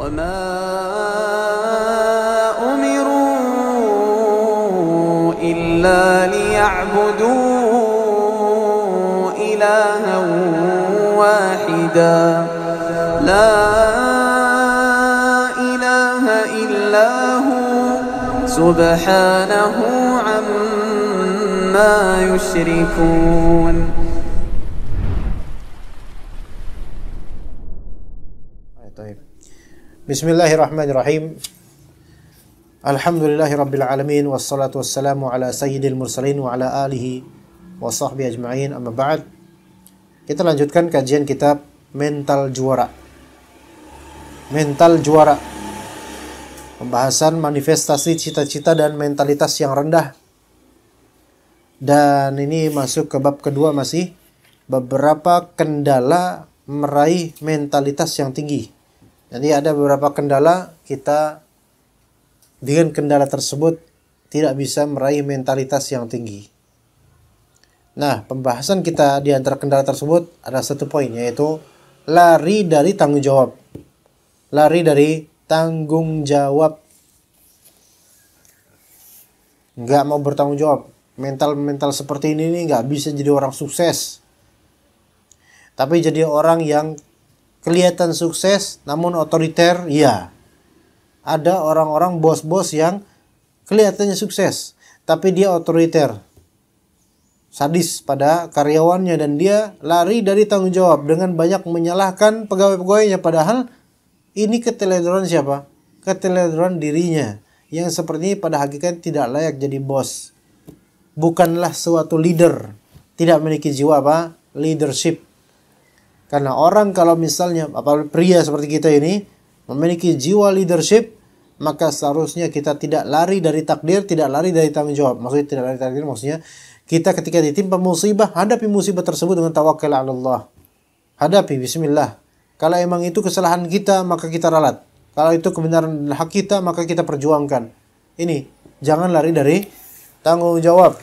وما أمروا إلا ليعبدوا إلها واحدا لا إله إلا هو سبحانه عما يشركون. Bismillahirrahmanirrahim. Alhamdulillahirabbil alamin wassalatu wassalamu ala sayyidil mursalin wa ala alihi wa sahbihi ajma'in. Amma ba'd. Kita lanjutkan kajian kitab Mental Juara. Mental Juara. Pembahasan manifestasi cita-cita dan mentalitas yang rendah. Dan ini masuk ke bab kedua, masih beberapa kendala meraih mentalitas yang tinggi. Jadi ada beberapa kendala, kita dengan kendala tersebut tidak bisa meraih mentalitas yang tinggi. Nah, pembahasan kita di antara kendala tersebut ada satu poin, yaitu lari dari tanggung jawab. Lari dari tanggung jawab. Nggak mau bertanggung jawab. Mental seperti ini nih nggak bisa jadi orang sukses. Tapi jadi orang yang kelihatan sukses namun otoriter, ya. Ada orang-orang bos-bos yang kelihatannya sukses tapi dia otoriter, sadis pada karyawannya, dan dia lari dari tanggung jawab dengan banyak menyalahkan pegawai-pegawainya, padahal ini keteledoran siapa? Keteledoran dirinya, yang seperti ini pada hakikatnya tidak layak jadi bos. Bukanlah suatu leader, tidak memiliki jiwa leadership. Karena orang kalau misalnya, apalagi pria seperti kita ini, memiliki jiwa leadership, maka seharusnya kita tidak lari dari takdir, tidak lari dari tanggung jawab. Maksudnya tidak lari dari takdir, maksudnya kita ketika ditimpa musibah, hadapi musibah tersebut dengan tawakal ala Allah. Hadapi, bismillah. Kalau emang itu kesalahan kita, maka kita ralat. Kalau itu kebenaran hak kita, maka kita perjuangkan. Ini, jangan lari dari tanggung jawab.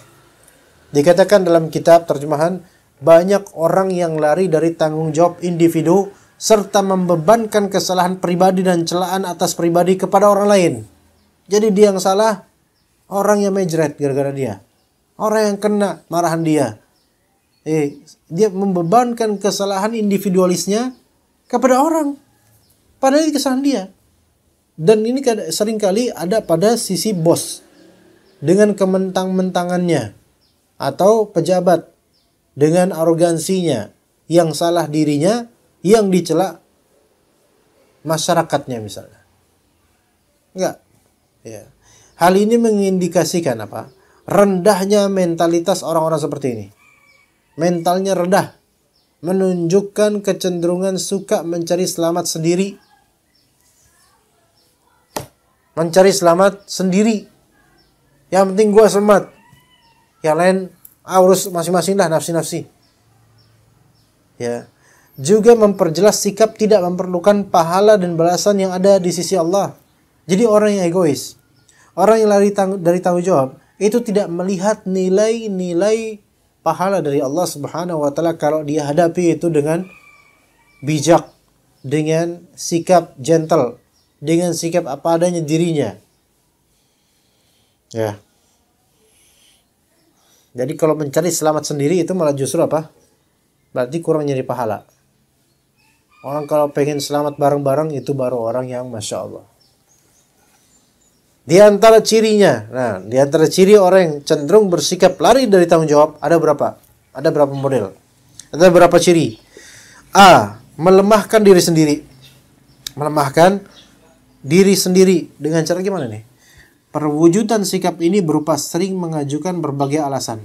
Dikatakan dalam kitab terjemahan, banyak orang yang lari dari tanggung jawab individu serta membebankan kesalahan pribadi dan celaan atas pribadi kepada orang lain. Jadi dia yang salah, orang yang mejret gara-gara dia. Orang yang kena marahan dia. Dia membebankan kesalahan individualisnya kepada orang. Padahal itu kesalahan dia. Dan ini seringkali ada pada sisi bos dengan kementang-mentangannya, atau pejabat dengan arogansinya, yang salah dirinya, yang dicela masyarakatnya misalnya. Enggak. Ya. Hal ini mengindikasikan apa? Rendahnya mentalitas orang-orang seperti ini. Mentalnya rendah. Menunjukkan kecenderungan suka mencari selamat sendiri. Mencari selamat sendiri. Yang penting gue selamat. Yang lain urus masing-masing lah, nafsi-nafsi. Ya. Juga memperjelas sikap tidak memerlukan pahala dan balasan yang ada di sisi Allah. Jadi orang yang egois, orang yang lari dari tanggung jawab, itu tidak melihat nilai-nilai pahala dari Allah Subhanahu wa taala kalau dia hadapi itu dengan bijak, dengan sikap gentle, dengan sikap apa adanya dirinya. Ya. Jadi kalau mencari selamat sendiri itu malah justru apa? Berarti kurang nyari pahala. Orang kalau pengen selamat bareng-bareng itu baru orang yang Masya Allah. Di antara cirinya, di antara ciri orang yang cenderung bersikap lari dari tanggung jawab, ada berapa? Ada berapa model? Ada berapa ciri? A. Melemahkan diri sendiri. Melemahkan diri sendiri. Dengan cara gimana nih? Perwujudan sikap ini berupa sering mengajukan berbagai alasan.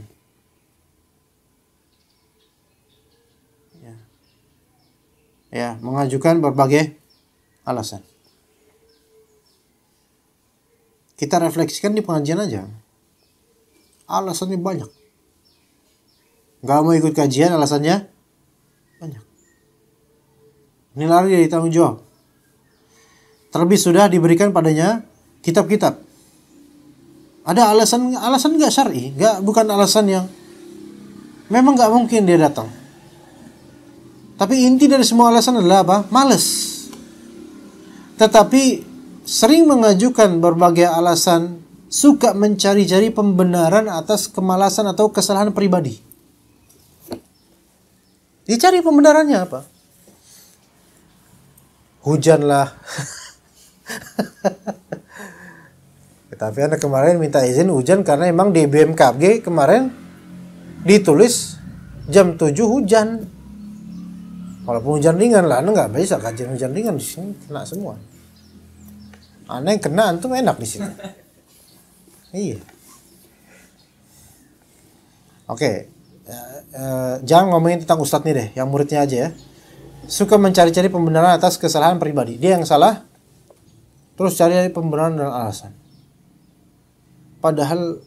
Ya, mengajukan berbagai alasan. Kita refleksikan di pengajian aja. Alasannya banyak. Gak mau ikut kajian, alasannya banyak. Ini lari dari tanggung jawab. Terlebih sudah diberikan padanya kitab-kitab. Ada alasan nggak syar'i, bukan alasan yang memang nggak mungkin dia datang. Tapi inti dari semua alasan adalah apa? Males. tetapi sering mengajukan berbagai alasan, suka mencari-cari pembenaran atas kemalasan atau kesalahan pribadi. Dicari pembenarannya apa? Hujan lah. Tapi anak kemarin minta izin hujan karena emang di BMKG kemarin ditulis jam 7 hujan. Walaupun hujan ringan lah, nggak bisa kajian hujan ringan di sini kena semua. Aneh yang kena antum enak di sini. Iya. Oke. Jangan ngomongin tentang ustadz nih deh, yang muridnya aja ya. Suka mencari-cari pembenaran atas kesalahan pribadi. Dia yang salah, terus cari pembenaran dan alasan. Padahal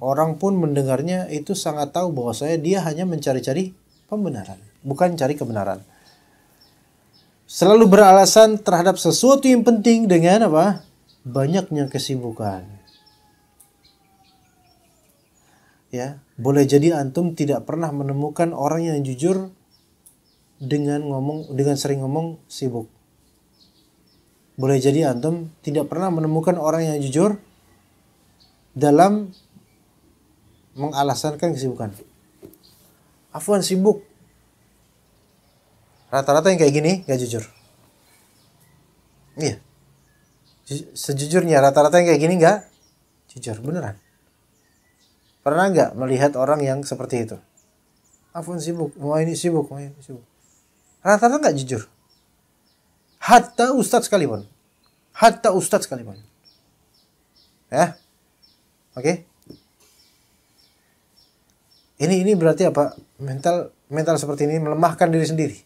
orang pun mendengarnya itu sangat tahu bahwa dia hanya mencari-cari pembenaran, bukan cari kebenaran. Selalu beralasan terhadap sesuatu yang penting dengan apa? Banyaknya kesibukan. Ya, boleh jadi antum tidak pernah menemukan orang yang jujur dengan sering ngomong sibuk. Boleh jadi antum tidak pernah menemukan orang yang jujur dalam mengalasankan kesibukan. Afwan sibuk. Rata-rata yang kayak gini gak jujur. Iya. Sejujurnya rata-rata yang kayak gini gak jujur, beneran. Pernah gak melihat orang yang seperti itu? Afwan sibuk, mau ini sibuk, mau ini sibuk. Rata-rata gak jujur. Hatta ustadz sekalipun. Ya. Oke. Ini berarti apa? Mental seperti ini melemahkan diri sendiri.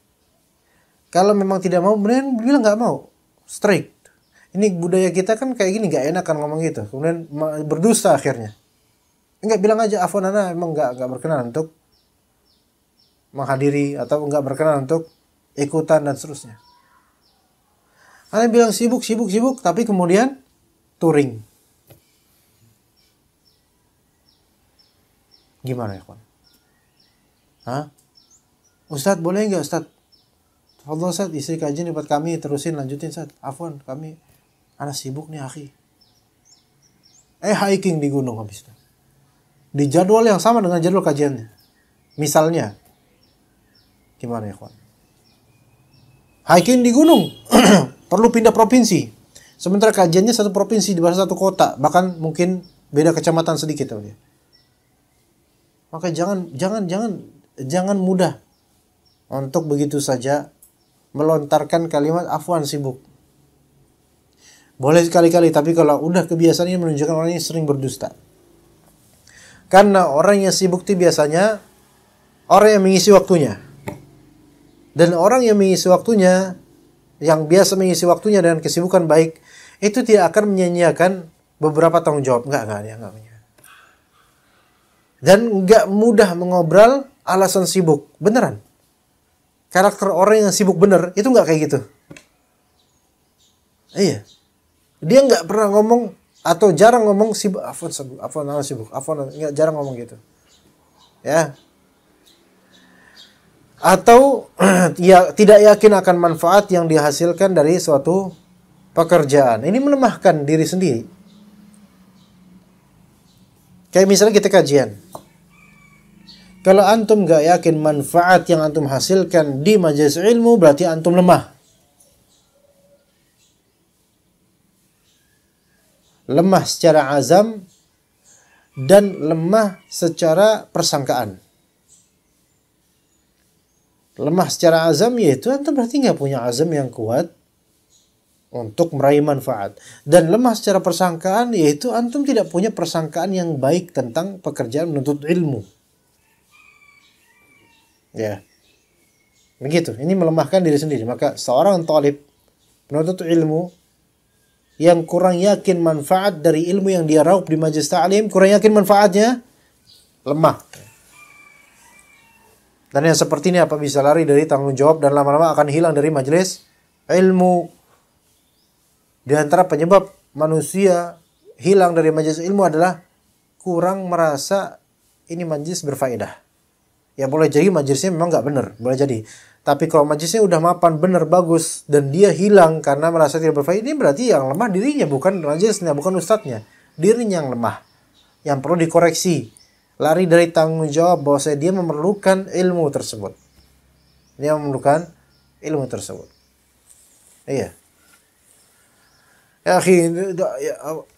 Kalau memang tidak mau, beneran bilang nggak mau, straight. Ini budaya kita kan kayak gini, nggak enak kan ngomong gitu. Kemudian berdusta akhirnya. Enggak, bilang aja, afwan ana emang nggak berkenan untuk menghadiri atau nggak berkenan untuk ikutan dan seterusnya. Ana bilang sibuk, tapi kemudian touring. Gimana ya, kawan? Hah? Ustadz boleh nggak Ustadz? Allah Ustadz, isi kajian di tempat kami, terusin lanjutin Ustadz. Afwan, anak sibuk nih akhi. Hiking di gunung habis itu. Di jadwal yang sama dengan jadwal kajiannya. Misalnya, gimana ya kawan? Hiking di gunung, perlu pindah provinsi. Sementara kajiannya satu provinsi di bawah satu kota, bahkan mungkin beda kecamatan sedikit ya. Maka jangan mudah untuk begitu saja melontarkan kalimat afwan sibuk. Boleh sekali-kali, tapi kalau udah kebiasaan ini menunjukkan orang ini sering berdusta. Karena orang yang sibuk itu biasanya orang yang mengisi waktunya. Dan orang yang mengisi waktunya, yang biasa mengisi waktunya dengan kesibukan baik, itu tidak akan menyia-nyiakan beberapa tanggung jawab. Enggak. Dan enggak mudah mengobrol alasan sibuk. Beneran. Karakter orang yang sibuk bener, itu enggak kayak gitu. Iya. Dia enggak pernah ngomong, atau jarang ngomong sibuk, afwan sibuk, enggak, jarang ngomong gitu. Ya. Atau ya tidak yakin akan manfaat yang dihasilkan dari suatu pekerjaan. Ini melemahkan diri sendiri. Kayak misalnya kita kajian. Kalau antum gak yakin manfaat yang antum hasilkan di majelis ilmu, berarti antum lemah. Lemah secara azam dan lemah secara persangkaan. Lemah secara azam yaitu antum berarti gak punya azam yang kuat untuk meraih manfaat. Dan lemah secara persangkaan yaitu antum tidak punya persangkaan yang baik tentang pekerjaan menuntut ilmu. Ya. Begitu. Ini melemahkan diri sendiri. Maka seorang talib penuntut ilmu yang kurang yakin manfaat dari ilmu yang dia raup di majelis ta'lim, kurang yakin manfaatnya, lemah. Dan yang seperti ini apa bisa lari dari tanggung jawab dan lama-lama akan hilang dari majelis ilmu. Di antara penyebab manusia hilang dari majelis ilmu adalah kurang merasa ini majelis berfaedah. Ya boleh jadi majelisnya memang nggak benar, boleh jadi. Tapi kalau majlisnya udah mapan, bener, bagus, dan dia hilang karena merasa tidak berfaedah, ini berarti yang lemah dirinya, bukan majlisnya, bukan ustadznya. Dirinya yang lemah, yang perlu dikoreksi. Lari dari tanggung jawab bahwa dia memerlukan ilmu tersebut. Dia memerlukan ilmu tersebut. Iya. Ya,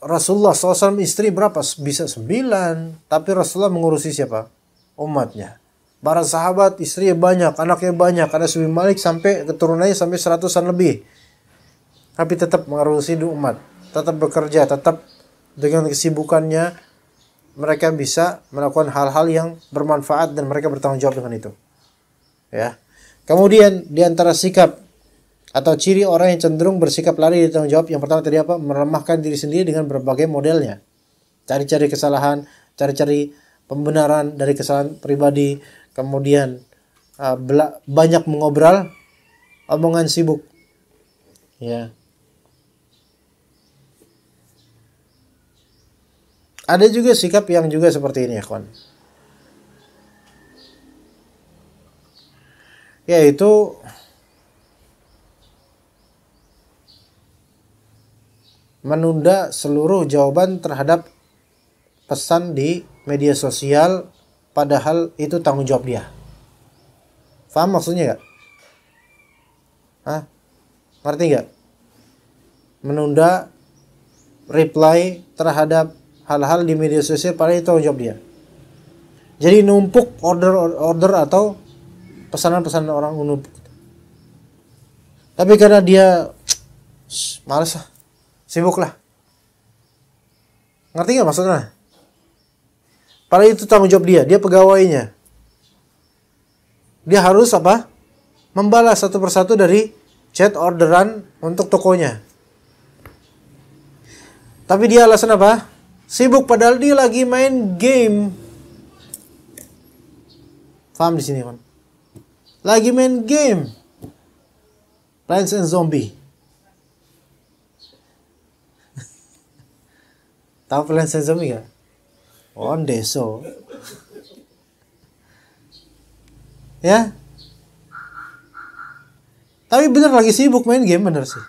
Rasulullah SAW istri berapa? Bisa 9. Tapi Rasulullah mengurusi siapa? Umatnya. Para sahabat istrinya banyak, anaknya banyak. Ada Ibnu Malik sampai keturunannya sampai 100-an lebih. Tapi tetap mengurusi umat. Tetap bekerja, tetap dengan kesibukannya mereka bisa melakukan hal-hal yang bermanfaat dan mereka bertanggung jawab dengan itu. Ya. Kemudian di antara sikap atau ciri orang yang cenderung bersikap lari dari tanggung jawab, yang pertama tadi apa? Melemahkan diri sendiri dengan berbagai modelnya. Cari-cari kesalahan, cari-cari pembenaran dari kesalahan pribadi, kemudian banyak mengobrol, omongan sibuk. Ya. Ada juga sikap yang juga seperti ini, ya kawan. Yaitu menunda seluruh jawaban terhadap pesan di media sosial, padahal itu tanggung jawab dia. Paham maksudnya gak? Hah? Ngerti gak? Menunda reply terhadap hal-hal di media sosial, padahal itu tanggung jawab dia. Jadi numpuk order atau pesanan-pesanan orang numpuk. Tapi karena dia malas lah, sibuk lah. Ngerti gak maksudnya? Padahal itu tanggung jawab dia pegawainya. Dia harus apa? Membalas satu persatu dari chat orderan untuk tokonya. Tapi dia alasan apa? Sibuk, padahal dia lagi main game. Paham di sini, kan? Lagi main game. Plants and Zombie. Tahu Plants and Zombie gak? Oh, deso. Ya. Tapi bener lagi sibuk main game, bener sih.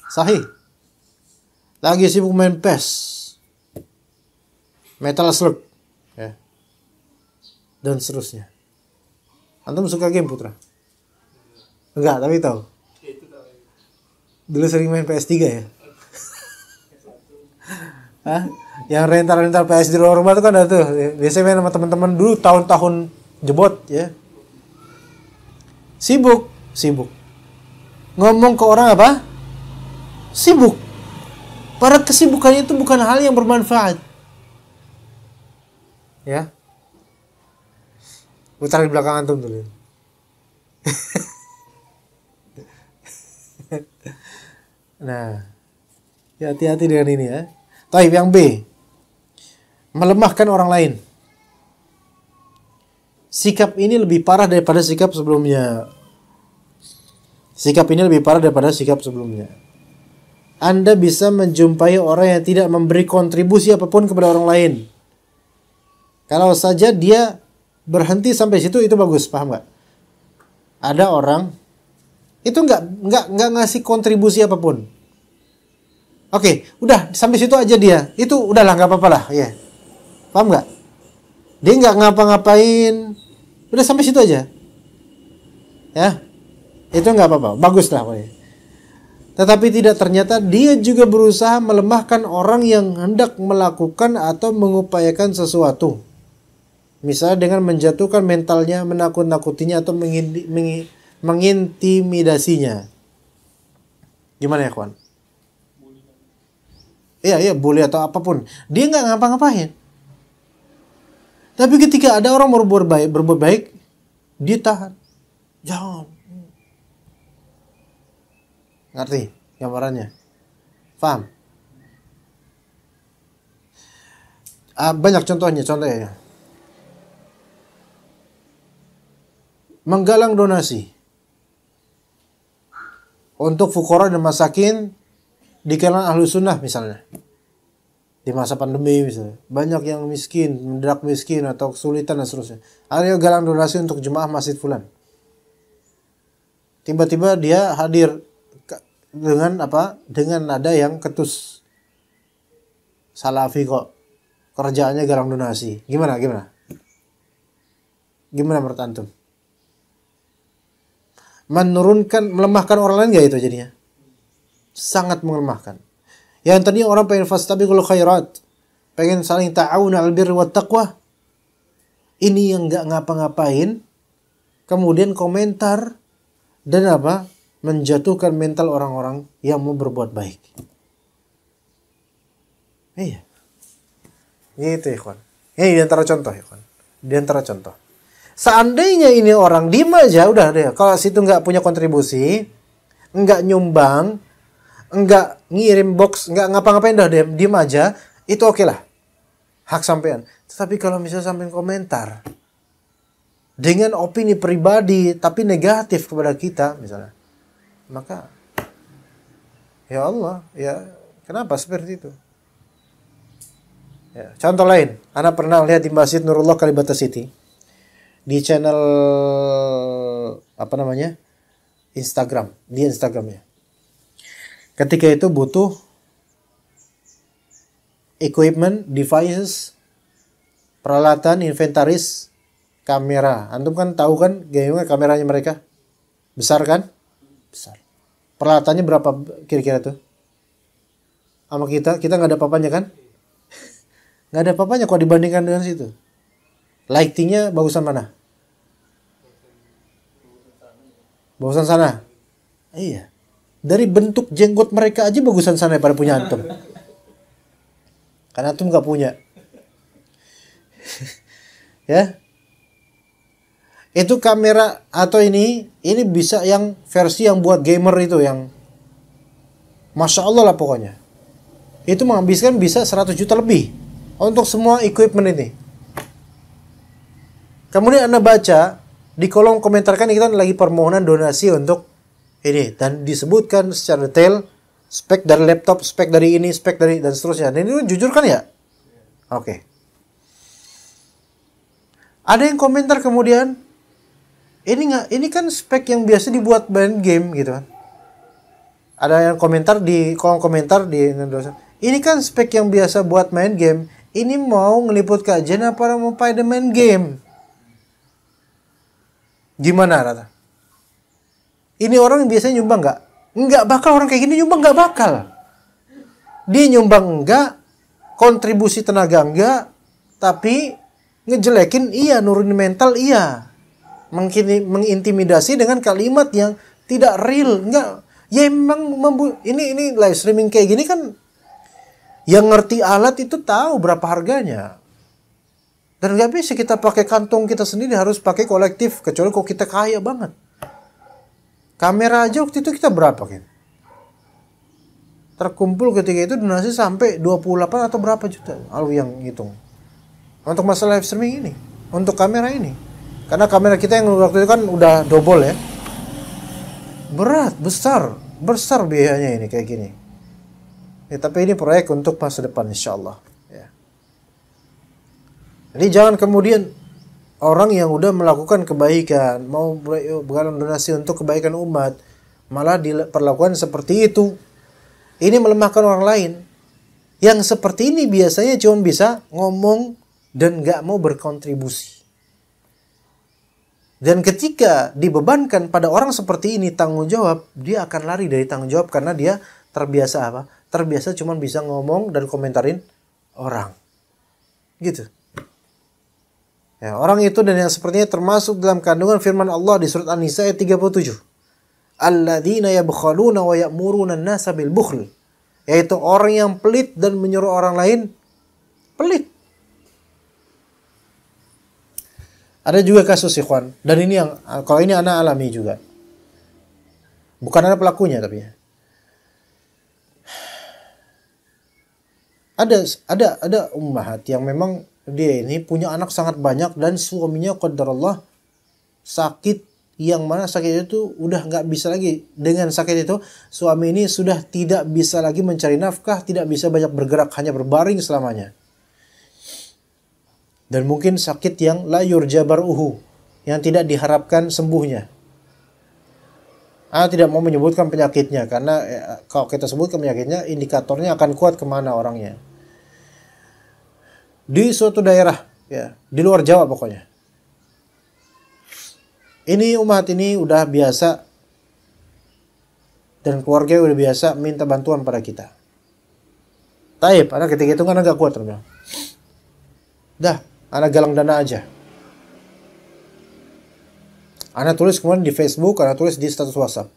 Sahih. Lagi sibuk main PES. Metal Slug. Ya. Dan seterusnya. Antum suka game, Putra? Enggak, tapi tahu. Dulu sering main PS3 ya? Hah? Yang rental PS di luar rumah itu kan ada tuh. Biasanya main sama teman-teman dulu tahun-tahun jebot ya. Sibuk. Ngomong ke orang apa? Sibuk. Para kesibukannya itu bukan hal yang bermanfaat. Ya. Putar di belakang antum dulu. Nah, hati-hati dengan ini ya. Taib yang B, melemahkan orang lain. Sikap ini lebih parah daripada sikap sebelumnya. Anda bisa menjumpai orang yang tidak memberi kontribusi apapun kepada orang lain. Kalau saja dia berhenti sampai situ, itu bagus, paham nggak? Ada orang itu nggak ngasih kontribusi apapun. Oke, udah sampai situ aja dia. Itu udahlah, nggak apa-apa lah, ya. Paham nggak? Dia nggak ngapa-ngapain, udah sampai situ aja. Ya, itu nggak apa-apa, bagus lah. Tetapi ternyata dia juga berusaha melemahkan orang yang hendak melakukan atau mengupayakan sesuatu. Misalnya dengan menjatuhkan mentalnya, menakut-nakutinya atau mengintimidasinya. Gimana ya, kawan? Iya, bully atau apapun. Dia nggak ngapa-ngapain. Tapi ketika ada orang berbuat baik, dia tahan. Jangan. Ngerti gambarannya? Paham? Banyak contohnya. Menggalang donasi untuk fuqara dan masakin di kalangan ahlu sunnah misalnya. Di masa pandemi misalnya. Banyak yang miskin, mendadak miskin atau kesulitan dan seterusnya. Ayo galang donasi untuk jemaah masjid fulan. tiba-tiba dia hadir dengan apa? Dengan nada yang ketus. Salafi kok. Kerjaannya galang donasi. Gimana? Gimana menurut antum? Melemahkan orang lain gak itu jadinya? Sangat melemahkan. Yang tadinya orang pengen fastabiqul khairat, pengen saling ta'awun 'alal birri wat taqwa. Ini yang gak ngapa-ngapain, kemudian komentar dan apa? Menjatuhkan mental orang-orang yang mau berbuat baik. Iya. Gitu ikhwan. Ini di antara contoh ikhwan. Di antara contoh. Seandainya ini orang diem aja udah deh. Kalau situ nggak punya kontribusi, nggak nyumbang, nggak ngirim box, nggak ngapa-ngapain dah diem aja, itu oke lah. Hak sampean. Tetapi kalau misalnya sampean komentar dengan opini pribadi tapi negatif kepada kita misalnya, maka ya Allah, ya kenapa seperti itu? Ya, contoh lain, Ana pernah lihat di Masjid Nurullah Kalibata City. Di channel apa namanya? Instagram, di Instagramnya. Ketika itu butuh equipment, devices, peralatan, inventaris, kamera. Antum kan tahu kan gimana kameranya mereka? Besar kan? Besar. Peralatannya berapa kira-kira tuh? Sama kita nggak ada apa-apanya kan? Nggak ada apa-apanya kalau dibandingkan dengan situ. Lightingnya bagusan mana? Bagusan sana. Iya. Dari bentuk jenggot mereka aja bagusan sana pada punya antum. Karena antum nggak punya. Ya. Itu kamera atau ini bisa yang versi yang buat gamer itu yang Masya Allah lah pokoknya. Itu menghabiskan bisa 100 juta lebih untuk semua equipment ini. Kemudian Anda baca di kolom komentar kan kita lagi permohonan donasi untuk ini dan disebutkan secara detail spek dari laptop, spek dari ini, spek dari dan seterusnya. Dan ini jujur kan ya? Oke. Ada yang komentar kemudian ini kan spek yang biasa dibuat main game gitu kan. Ada yang komentar di kolom komentar di Indonesia. Ini kan spek yang biasa buat main game. Ini mau ngeliput kajian apa mau pada main game? Gimana Rata? Ini orang biasanya nyumbang nggak? Nggak bakal orang kayak gini nyumbang nggak bakal. Dia nyumbang enggak, kontribusi tenaga enggak, tapi ngejelekin iya, nurunin mental iya. Mengintimidasi dengan kalimat yang tidak real, enggak. Ya emang ini live streaming kayak gini kan yang ngerti alat itu tahu berapa harganya. Dan nggak bisa kita pakai kantong kita sendiri, harus pakai kolektif. Kecuali kalau kita kaya banget. Kamera aja waktu itu kita berapa kan? Terkumpul ketika itu donasi sampai 28 atau berapa juta. Lalu yang ngitung. Untuk masalah live streaming ini. Untuk kamera ini. Karena kamera kita yang waktu itu kan udah double ya. Berat, besar biayanya ini kayak gini. Ya, tapi ini proyek untuk masa depan insya Allah. Ya. Jadi jangan kemudian orang yang udah melakukan kebaikan, mau bergalang donasi untuk kebaikan umat, malah diperlakukan seperti itu. Ini melemahkan orang lain. Yang seperti ini biasanya cuma bisa ngomong dan gak mau berkontribusi. Dan ketika dibebankan pada orang seperti ini tanggung jawab, dia akan lari dari tanggung jawab karena dia terbiasa apa? Terbiasa cuma bisa ngomong dan komentarin orang. Gitu. Ya, orang itu dan yang sepertinya termasuk dalam kandungan firman Allah di surat An-Nisa ayat 37. Alladzina yabkhaluna wa ya'muruna an-nasa bil bukhl. Yaitu orang yang pelit dan menyuruh orang lain pelit. Ada juga kasus ikhwan, dan ini yang kalau ini anak alami juga. Bukan anak pelakunya tapi ya. Ada ummahat yang memang dia ini punya anak sangat banyak dan suaminya qadarullah sakit, yang mana sakit itu udah nggak bisa lagi. Dengan sakit itu suami ini sudah tidak bisa lagi mencari nafkah, tidak bisa banyak bergerak, hanya berbaring selamanya. Dan mungkin sakit yang la yurja bar'uhu, yang tidak diharapkan sembuhnya. Ana tidak mau menyebutkan penyakitnya karena kalau kita sebutkan penyakitnya, indikatornya akan kuat kemana orangnya. Di suatu daerah, ya, di luar Jawa pokoknya. Ini umat ini udah biasa dan keluarga udah biasa minta bantuan pada kita. Taib, anak ketika itu kan agak kuat, teman. Dah, anak galang dana aja. Anak tulis kemudian di Facebook, anak tulis di status WhatsApp.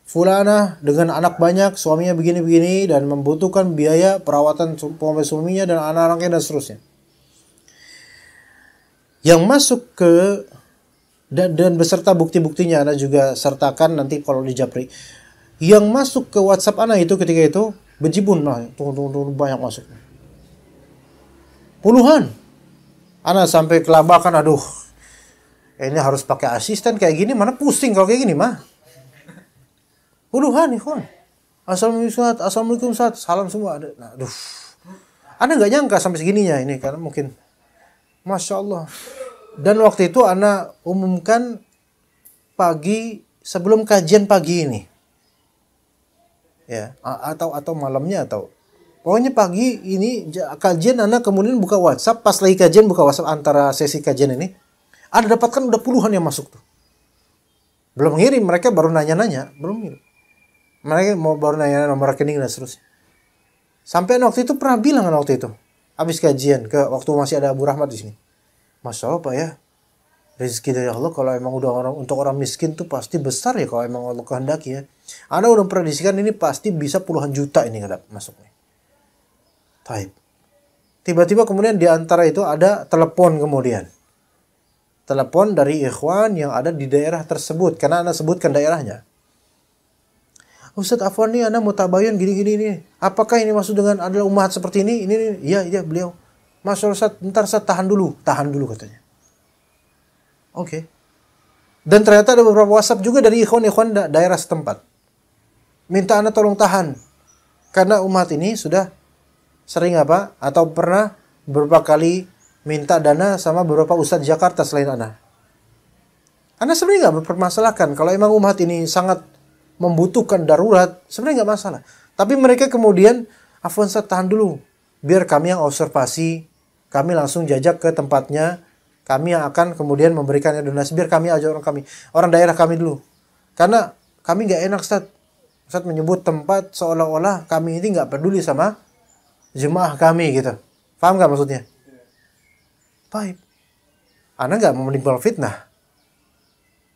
Fulana dengan anak banyak, suaminya begini-begini dan membutuhkan biaya perawatan suaminya dan anak-anaknya dan seterusnya. Yang masuk ke dan beserta bukti-buktinya Anda juga sertakan nanti kalau di Japri. Yang masuk ke WhatsApp Anda itu ketika itu bejibun, nah, tunggu banyak masuk. Puluhan. Anda sampai kelabakan, aduh. Ini harus pakai asisten kayak gini, mana pusing kalau kayak gini mah. Puluhan ikhwan. Assalamualaikum Ustaz, salam semua. Nah, aduh. Anda nggak nyangka sampai segininya ini karena mungkin Masya Allah. Dan waktu itu Ana umumkan pagi sebelum kajian pagi ini. Ya, atau malamnya atau pokoknya pagi ini kajian Ana kemudian buka WhatsApp, pas lagi kajian buka WhatsApp antara sesi kajian ini, Ana dapatkan udah puluhan yang masuk tuh. Belum ngirim, mereka baru nanya-nanya, belum ngirim. Mereka mau baru nanya nomor rekening dan seterusnya. Sampai waktu itu pernah bilang waktu itu, habis kajian ke waktu masih ada Abu Rahmat di sini. Masya Allah Pak ya, rezeki dari Allah kalau emang udah untuk orang miskin tuh pasti besar ya kalau emang Allah kehendaki ya. Anda udah predisikan ini pasti bisa puluhan juta ini masuknya. Taib. Tiba-tiba kemudian di antara itu ada telepon kemudian. Telepon dari ikhwan yang ada di daerah tersebut karena Anda sebutkan daerahnya. Ustadz Afwan nih Anda mau tabayun gini-gini nih. Apakah ini maksud dengan adalah umat seperti ini? Ini iya beliau. Masya Allah, bentar Ustaz, tahan dulu katanya. Oke. Dan ternyata ada beberapa WhatsApp juga dari ikhwan-ikhwan daerah setempat. Minta Anda tolong tahan. Karena umat ini sudah sering atau pernah beberapa kali minta dana sama beberapa ustadz Jakarta selain Anda. Anda sebenarnya nggak mempermasalahkan. Kalau emang umat ini sangat membutuhkan darurat, sebenarnya nggak masalah. Tapi mereka kemudian, Afwan Ustaz, tahan dulu. Biar kami yang observasi, kami langsung jajak ke tempatnya, kami yang akan kemudian memberikan donasi, biar kami aja orang daerah kami dulu. Karena kami nggak enak Ustaz menyebut tempat seolah-olah kami ini nggak peduli sama jemaah kami gitu. Paham nggak maksudnya? Baik. Anda nggak mau menimbul fitnah.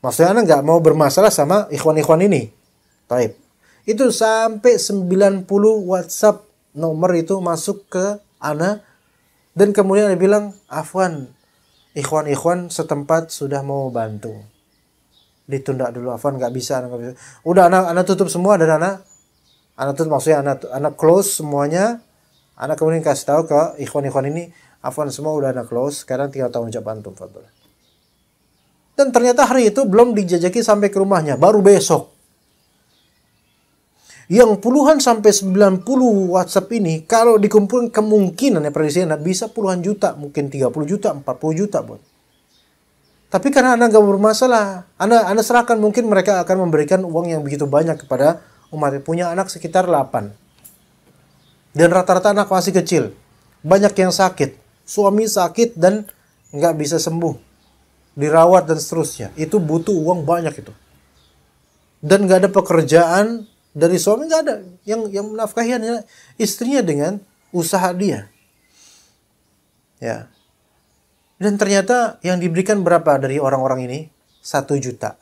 Maksudnya Anda nggak mau bermasalah sama ikhwan-ikhwan ini. Baik. Itu sampai 90 WhatsApp nomor itu masuk ke Anda. Dan kemudian dia bilang, Afwan, ikhwan-ikhwan setempat sudah mau bantu. Ditunda dulu, Afwan, nggak bisa. Udah, anak tutup semua dan anak tutup, maksudnya anak close semuanya. Anak kemudian kasih tahu ke ikhwan-ikhwan ini, Afwan semua udah anak close, sekarang tinggal tanggung jawab antum. Dan ternyata hari itu belum dijajaki sampai ke rumahnya, baru besok. Yang puluhan sampai 90 WhatsApp ini kalau dikumpulkan kemungkinan prediksinya bisa puluhan juta, mungkin 30 juta, 40 juta, Bos. Tapi karena Anda nggak bermasalah, Anda serahkan, mungkin mereka akan memberikan uang yang begitu banyak kepada umat. Punya anak sekitar 8. Dan rata-rata anak masih kecil. Banyak yang sakit, suami sakit dan nggak bisa sembuh, dirawat dan seterusnya. Itu butuh uang banyak itu. Dan nggak ada pekerjaan dari suami, nggak ada yang menafkahi hanya istrinya dengan usaha dia. Ya. Dan ternyata yang diberikan berapa dari orang-orang ini? 1 juta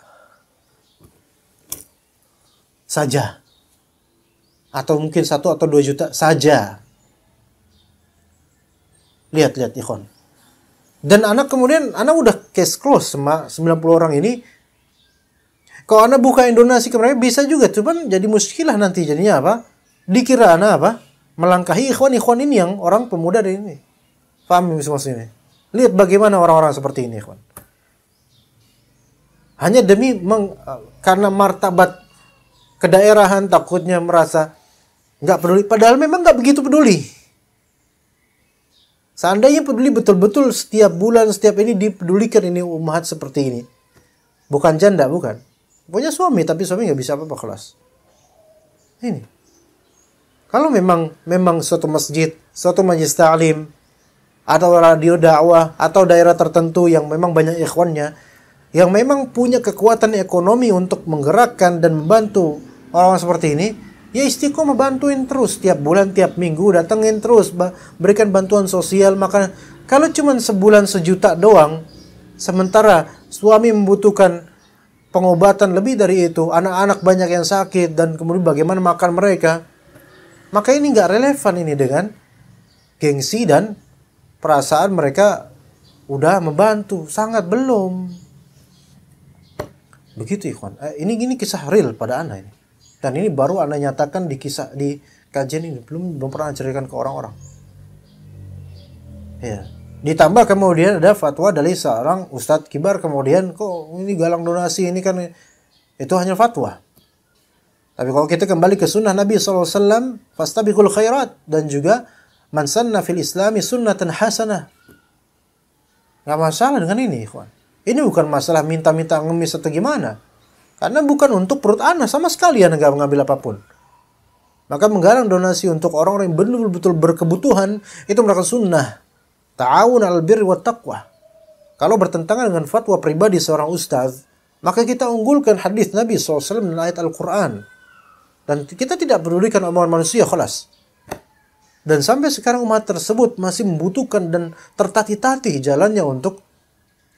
saja. Atau mungkin 1 atau 2 juta saja. Lihat ikhwan. Dan anak kemudian, anak udah case close sama 90 orang ini. Kalau Anda buka donasi ke mereka bisa juga, cuman jadi muskilah nanti jadinya apa? Dikira Anda melangkahi ikhwan-ikhwan ini yang orang pemuda dari ini. Paham maksudnya? Lihat bagaimana orang-orang seperti ini, ikhwan. Hanya demi karena martabat kedaerahan, takutnya merasa nggak peduli, padahal memang nggak begitu peduli. Seandainya peduli betul-betul setiap bulan, setiap ini dipedulikan ini umat seperti ini. Bukan janda, bukan. Punya suami, tapi suami nggak bisa apa-apa kelas. Ini. Kalau memang suatu masjid, suatu majelis ta'lim, atau radio dakwah, atau daerah tertentu yang memang banyak ikhwannya, yang memang punya kekuatan ekonomi untuk menggerakkan dan membantu orang-orang seperti ini, ya istiqomah bantuin terus tiap bulan, tiap minggu, datengin terus, berikan bantuan sosial. Maka kalau cuma sebulan 1 juta doang, sementara suami membutuhkan pengobatan lebih dari itu, anak-anak banyak yang sakit, dan kemudian bagaimana makan mereka, maka ini nggak relevan ini dengan gengsi dan perasaan mereka udah membantu. Sangat belum. Begitu ikhwan. Ini kisah real pada ana ini. Dan ini baru ana nyatakan di kajian ini, belum pernah ceritakan ke orang-orang. Ya. Ditambah kemudian ada fatwa dari seorang ustadz kibar, kemudian kok ini galang donasi, ini kan itu hanya fatwa. Tapi kalau kita kembali ke sunnah Nabi SAW, fastabiqul khairat, dan juga man sanna fil islami sunnatan hasanah. Nggak masalah dengan ini ikhwan. Ini bukan masalah minta-minta ngemis atau gimana. Karena bukan untuk perut ana, sama sekali ana nggak mengambil apapun. Maka menggalang donasi untuk orang-orang yang betul-betul berkebutuhan, itu merupakan sunnah. Ta'awun al birri wat taqwa. Kalau bertentangan dengan fatwa pribadi seorang ustaz, maka kita unggulkan hadis Nabi SAW dan ayat Al-Quran. Dan kita tidak pedulikan omongan manusia, khalas. Dan sampai sekarang umat tersebut masih membutuhkan dan tertatih-tatih jalannya untuk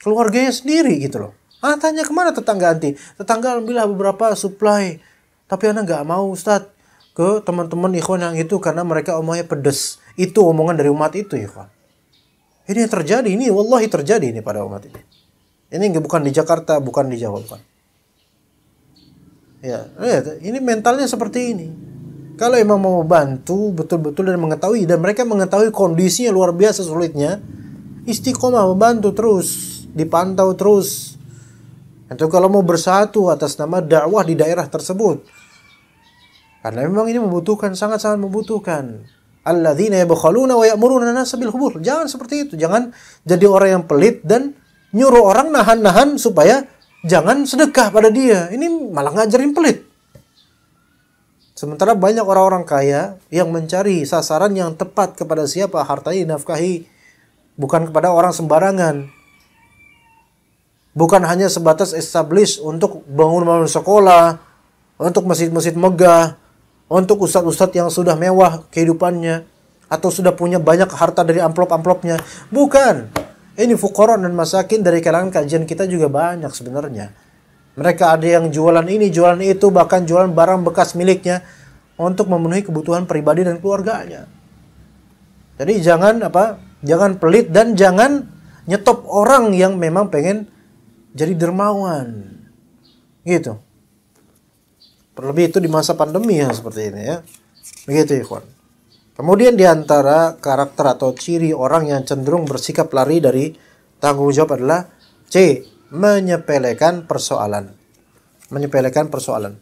keluarganya sendiri gitu loh. Anak tanya kemana tetangga anti? Tetangga alhamdulillah beberapa supply. Tapi anak nggak mau Ustadz ke teman-teman ikhwan yang itu karena mereka omongnya pedes. Itu omongan dari umat itu ikhwan. Ini yang terjadi, ini wallahi terjadi ini pada umat ini. Ini bukan di Jakarta, bukan di Jawa, bukan. Ya, ini mentalnya seperti ini. Kalau emang mau bantu betul-betul dan mengetahui, dan mereka mengetahui kondisinya luar biasa sulitnya, istiqomah membantu terus, dipantau terus. Atau kalau mau bersatu atas nama dakwah di daerah tersebut. Karena memang ini membutuhkan, sangat-sangat membutuhkan. Alladzina yabkhaluna wa ya'muruna an-nasa bil hubur. Jangan seperti itu. Jangan jadi orang yang pelit dan nyuruh orang nahan-nahan supaya jangan sedekah pada dia. Ini malah ngajarin pelit. Sementara banyak orang-orang kaya yang mencari sasaran yang tepat kepada siapa hartanya dinafkahi, bukan kepada orang sembarangan. Bukan hanya sebatas establish untuk bangun sekolah, untuk masjid-masjid megah, untuk ustadz-ustadz yang sudah mewah kehidupannya, atau sudah punya banyak harta dari amplop-amplopnya. Bukan. Ini fuqara dan masakin dari kalangan kajian kita juga banyak sebenarnya. Mereka ada yang jualan ini, jualan itu, bahkan jualan barang bekas miliknya untuk memenuhi kebutuhan pribadi dan keluarganya. Jadi jangan pelit dan jangan nyetop orang yang memang pengen jadi dermawan. Gitu. Terlebih itu di masa pandemi ya seperti ini ya. Begitu ikhwan. Kemudian di antara karakter atau ciri orang yang cenderung bersikap lari dari tanggung jawab adalah C. Menyepelekan persoalan. Menyepelekan persoalan.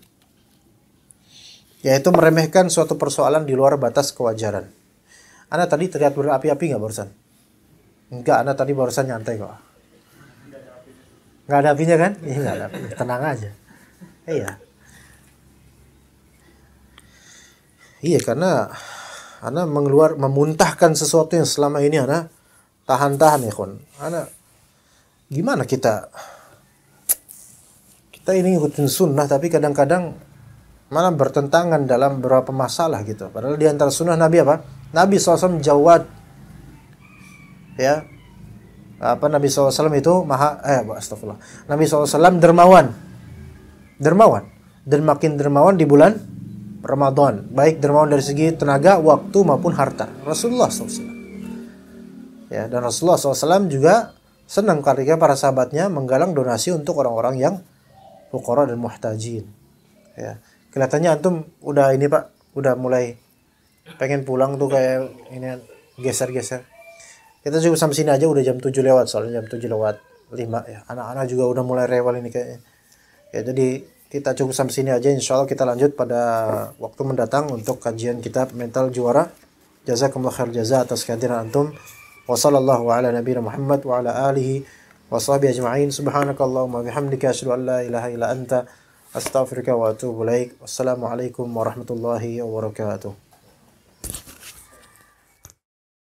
Yaitu meremehkan suatu persoalan di luar batas kewajaran. Anda tadi terlihat berapi-api nggak barusan? Enggak, Anda tadi barusan nyantai kok. Nggak ada apinya kan? Iya, nggak ada api. Tenang aja. Iya. Iya, karena Anda memuntahkan sesuatu yang selama ini Anda tahan-tahan ya kon. Anda gimana kita ini ngikutin sunnah tapi kadang-kadang malah bertentangan dalam beberapa masalah gitu. Padahal di antara sunnah Nabi apa? Nabi SAW jawad. Ya. Nabi SAW itu astagfirullah. Nabi SAW dermawan. Dan makin dermawan di bulan Ramadan, baik dermawan dari segi tenaga, waktu maupun harta. Rasulullah SAW. Ya, dan Rasulullah SAW juga senang ketika para sahabatnya menggalang donasi untuk orang-orang yang fuqara dan muhtajin. Ya, kelihatannya antum udah ini Pak, udah mulai pengen pulang tuh kayak ini geser-geser. Kita cukup sampai sini aja, udah jam 7 lewat, soalnya jam 7 lewat 5 ya. Anak-anak juga udah mulai rewel ini kayaknya. Ya, jadi kita cukup sampai sini aja. Insyaallah kita lanjut pada waktu mendatang untuk kajian kitab Mental Juara. Jazakumullah khair jaza atas kehadiran antum. Wassallallahu ala nabiyina Muhammad wa ala alihi washabihi ajma'in. Subhanakallahumma bihamdika asyhadu an la ilaha illa anta astaghfiruka wa atubu ilaik. Wassalamualaikum warahmatullahi wabarakatuh.